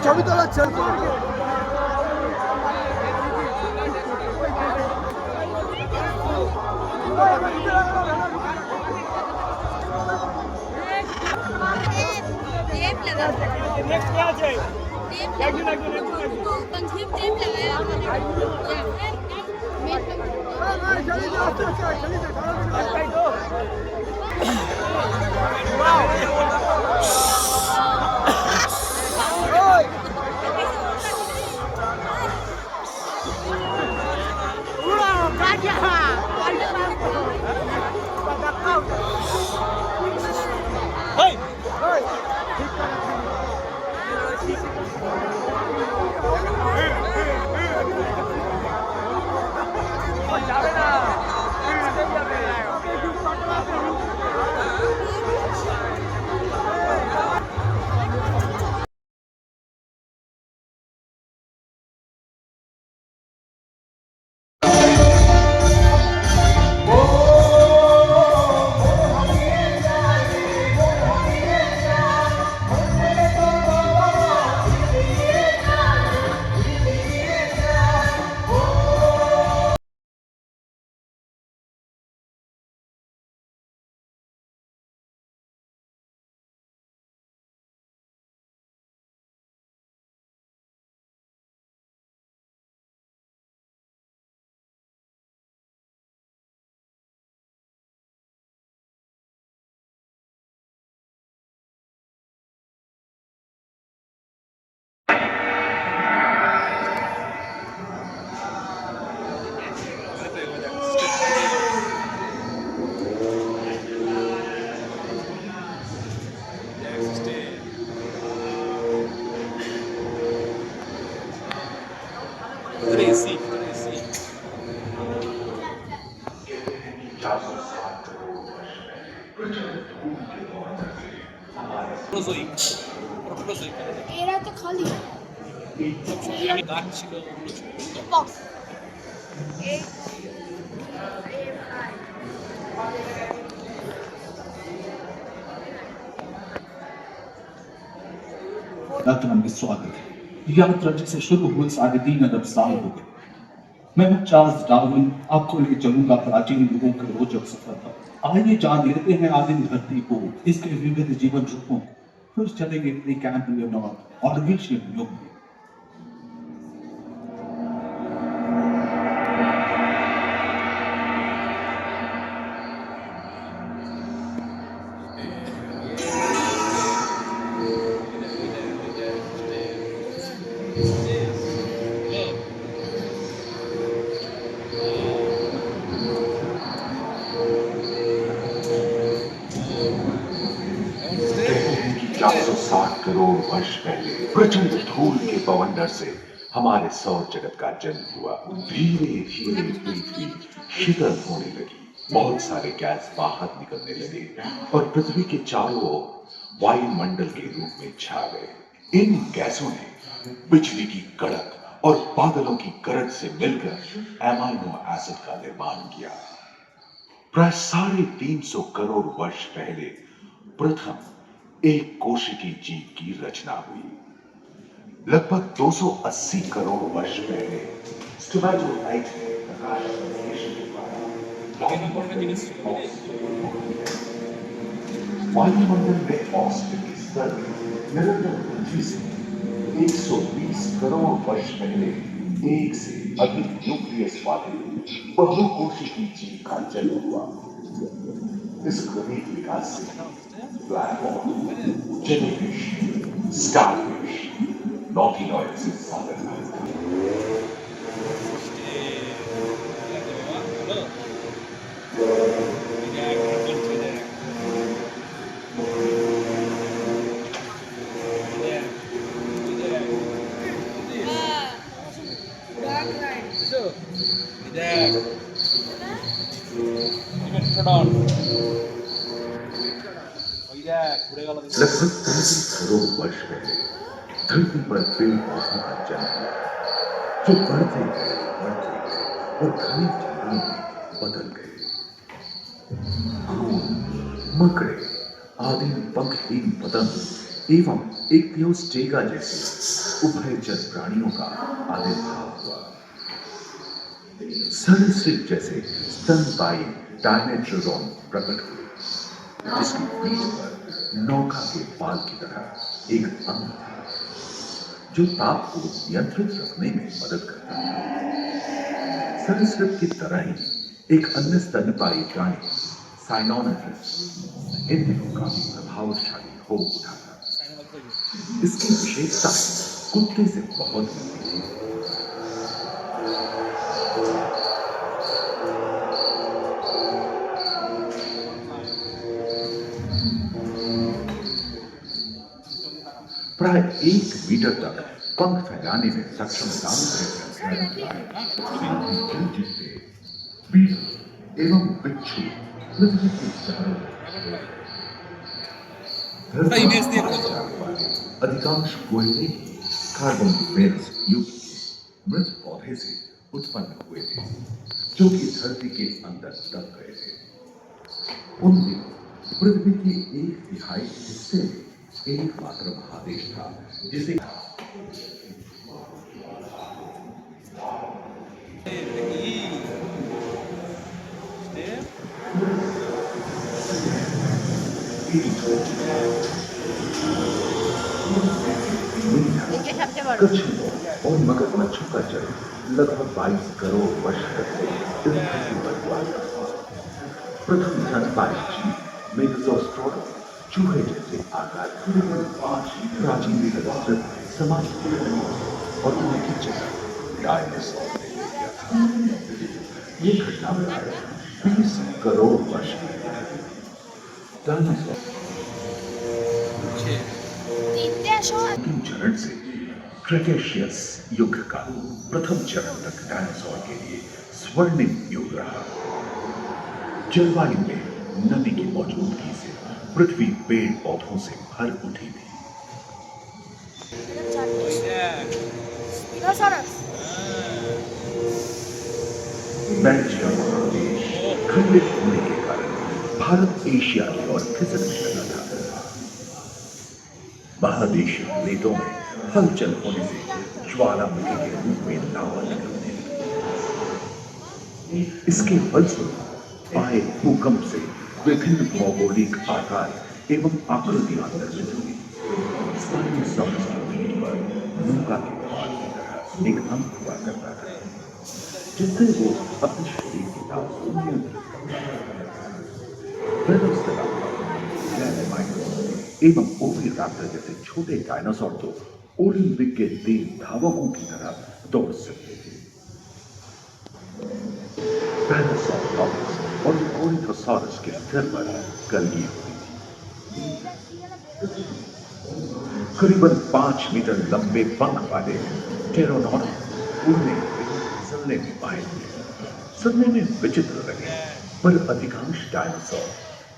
ছবি তোলার नेक्स्ट क्या है टेप लगाया एसी प्रोजोइक এরা তো খালি গাছ ছিল বক্স এই अतरंग स्वागत है। यात्रा जैसे शुरू हुए 3.5 अरब साल हो गए। मैं हूं चार्ल्स डार्विन, आपको ले चलूंगा प्राचीन युगों के रोचक सफर पर। आइए जान लेते हैं आदिम धरती को, इसके विविध जीवन रूपों को। फिर चलेंगे कैंप और विश्व युग में। कहते हैं कि 460 करोड़ वर्ष पहले प्रचंड धूल के बवंडर से हमारे सौर जगत का जन्म हुआ। धीरे धीरे पृथ्वी शीतल होने लगी, बहुत सारे गैस बाहर निकलने लगे और पृथ्वी के चारों ओर वायुमंडल के रूप में छा गए। इन गैसों ने बिजली की कड़क और बादलों की गरज से मिलकर एमाइनो एसिड का निर्माण किया। प्राय 350 करोड़ वर्ष पहले प्रथम एक कोशिकीय जीव की रचना हुई। लगभग 280 करोड़ वर्ष पहले स्टोमैटोलाइट ने प्रकाश संश्लेषण के द्वारा वायुमंडल में ऑक्सीजन के स्तर में निरंतर वृद्धि से 120 करोड़ वर्ष पहले एक से अधिक न्यूक्लियस वाले बहुकोशिकीय जीव का जन्म हुआ। इस क्रमिक विकास से ब्लैक होल, जेलीफिश, स्टारफिश, नॉटिनॉइड से सागर लगभग 30 करोड़ वर्ष पहले धरती पर पेड़ पौधों का जन्म हुआ, जो बढ़ते गए और घने जंगलों में बदल गए। फूल, मकड़े, आदि पंखहीन पतंग एवं एक थियोस्टेगा जैसे उभयचर प्राणियों का आविर्भाव हुआ। सरीसृप जैसे स्तनपायी डायमेट्रोडॉन प्रकट हुए, जिसकी पीठ पर नौका के पाल की तरह एक अंग था, जो ताप को नियंत्रित रखने में मदद करता था। सरीसृप की तरह ही एक अन्य स्तनपायी प्राणी साइनोनिफरस इन दिनों काफी प्रभावशाली हो उठा था। इसकी विशेषता कुत्ते से बहुत मिलती थी। प्राय 1 मीटर तक पंख फैलाने में सक्षम बीटल एवं बिच्छू पृथ्वी के चारों अधिकांश कोयले कार्बन बेस युक्त मृत पौधे से उत्पन्न हुए थे, जो कि धरती के अंदर दब गए थे। उन दिनों पृथ्वी के 1/3 हिस्से में एकमात्र महादेश था, जिसे कछुओं और मगरमच्छों का जन्म लगभग 22 करोड़ वर्ष तक इस धरती पर हुआ था। प्रथम स्तनपायी जीव मेगाज़ोस्ट्रोडन चूहे जैसे आकार के 5 प्राचीन सदस्य समाज और उनकी जगह डायनासोर ने लिया था। ये घटना प्राय 20 करोड़ वर्ष पहले। डायनासोर के चरण से क्रेटेशियस युग का प्रथम चरण तक डायनासोर के लिए स्वर्णिम युग रहा। जलवायु में नमी की मौजूदगी से पृथ्वी पेड़ पौधों से भर उठी थी। Dinosaurus. बेल्जियम देश खंडित होने के कारण भारत एशिया की ओर खिसकने लगा था। महादेशीय प्लेटों में हलचल होने से ज्वालामुखी के रूप में लावा निकलने लगी। इसके फलस्वरूप आए भूकंप से विभिन्न भौगोलिक आकार एवं आकृतियां निर्मित हुई। स्पाइनोसॉरस की पीठ पर नौका के द्वार की तरह एक अंग हुआ करता था, जिससे वो अपने शरीर की ताप को नियंत्रित करता था। एवं ओविराप्टर जैसे छोटे डायनासोर तो ओलंपिक के तेज धावकों की तरह दौड़ सकते थे। पैरासाउरोपॉड्स और ओरिथोसॉरस के सिर पर कलगी होती थी। करीबन 5 मीटर लंबे पंख वाले टेरोनोडॉन उड़ने चलने में माहिर थे। सुनने में विचित्र लगे, पर अधिकांश डायनासोर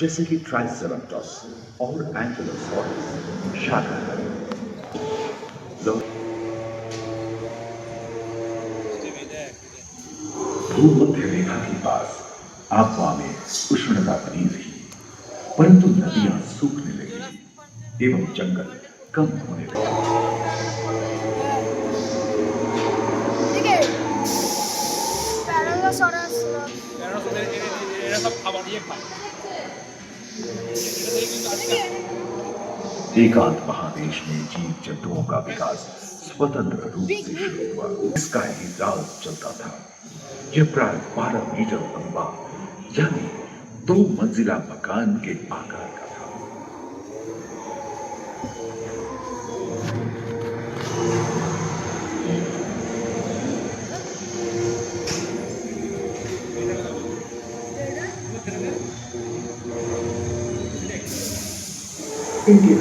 जैसे कि ट्राइसेराटोप्स और एंकिलोसॉरस शाकाहारी। भूमध्य रेखा के पास आबवा में उष्णता बनी रही, परंतु नदियां सूखने लगी एवं जंगल कम होने लगे। Tyrannosaurus. এরা সব খাবার দিয়ে খায়। एकांत महादेश में जीव जंतुओं का विकास स्वतंत्र रूप से शुरू हुआ। इसका ही राज चलता था। यह प्राय 12 मीटर लंबा यानी 2 मंजिला मकान के आकार का था। इनके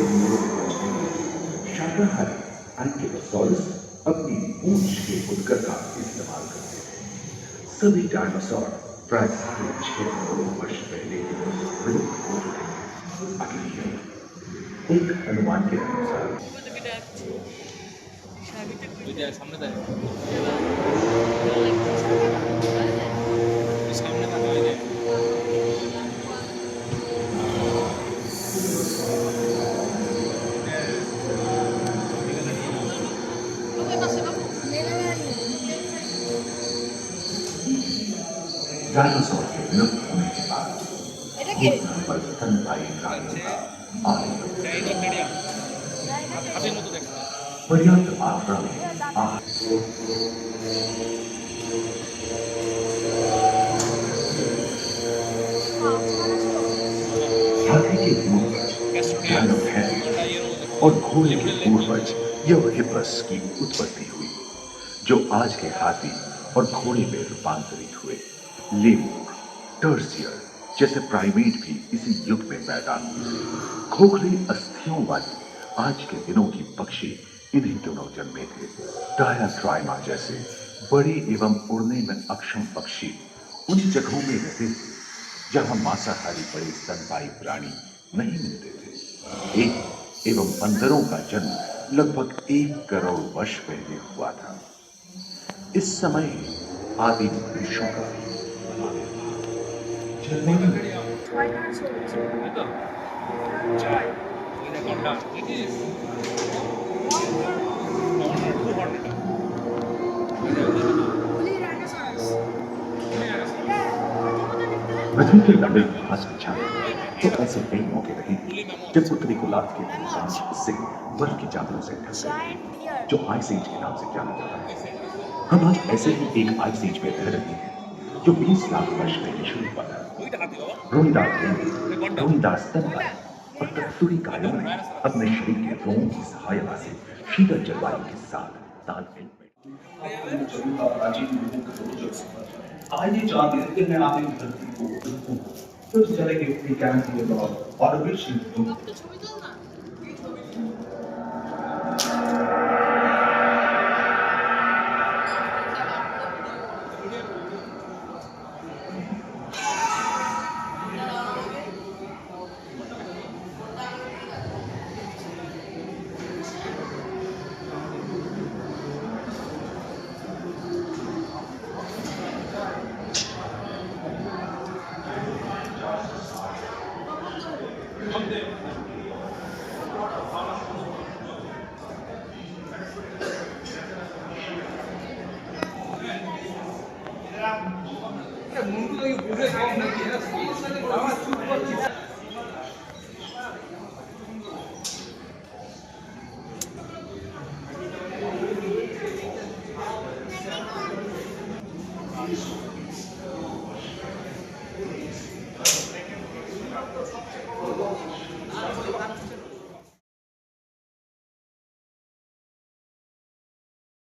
शाकाहारी एंकिलोसॉरस अपनी पूंछ के उदकर का इस्तेमाल करते थे। सभी डायनासोर प्राय 6 करोड़ वर्ष पहले विलुप्त हो चुके थे। अगली एक अनुमान के अनुसार সামনে দেয় সামনে থাকা হয় যায়। डायनासोर के विलुप्त होने के बाद पर स्तनपायी प्राणियों का आर्य হাতের মতো দেখা पर्याप्त मात्रा में आहार हाथी के पूर्वज और घोड़े के पूर्वज हिप्पस की उत्पत्ति हुई, जो आज के हाथी और घोड़े में रूपांतरित हुए। लेमूर, टर्सियर जैसे प्राइमेट भी इसी युग में पैदा हुए। खोखले अस्थियों वाली आज के दिनों की पक्षी इन्हीं दिनों जन्मे थे। डायाट्राइमा जैसे बड़े एवं उड़ने में अक्षम पक्षी उन जगहों में रहते थे जहां मांसाहारी बड़े स्तनपायी प्राणी नहीं मिलते थे। एक एवं बंदरों का जन्म लगभग 1 करोड़ वर्ष पहले हुआ था। इस समय आदि मनुष्यों का पृथ्वी के लंबे इतिहास के छात्र तो ऐसे कई मौके रहे जब उत्तरी गोलार्ध के अधिकांश हिस्से बर्फ की चादरों से ढक गए, जो आइस एज के नाम से जाना जाता है। हम आज ऐसे ही एक आइस एज में रह रहे हैं जो 20 लाख वर्ष पहले शुरू हुआ था। रोईदार गेंडे, रोईदार स्तनपायी और कस्तूरी कायों ने अपने शरीर के रोमों की सहायता से शीतल जलवायु के साथ तालमेल में आइए जान लेते हैं आप इन धरती को कुछ तरह के विज्ञान के दौर और विश्व Thank you.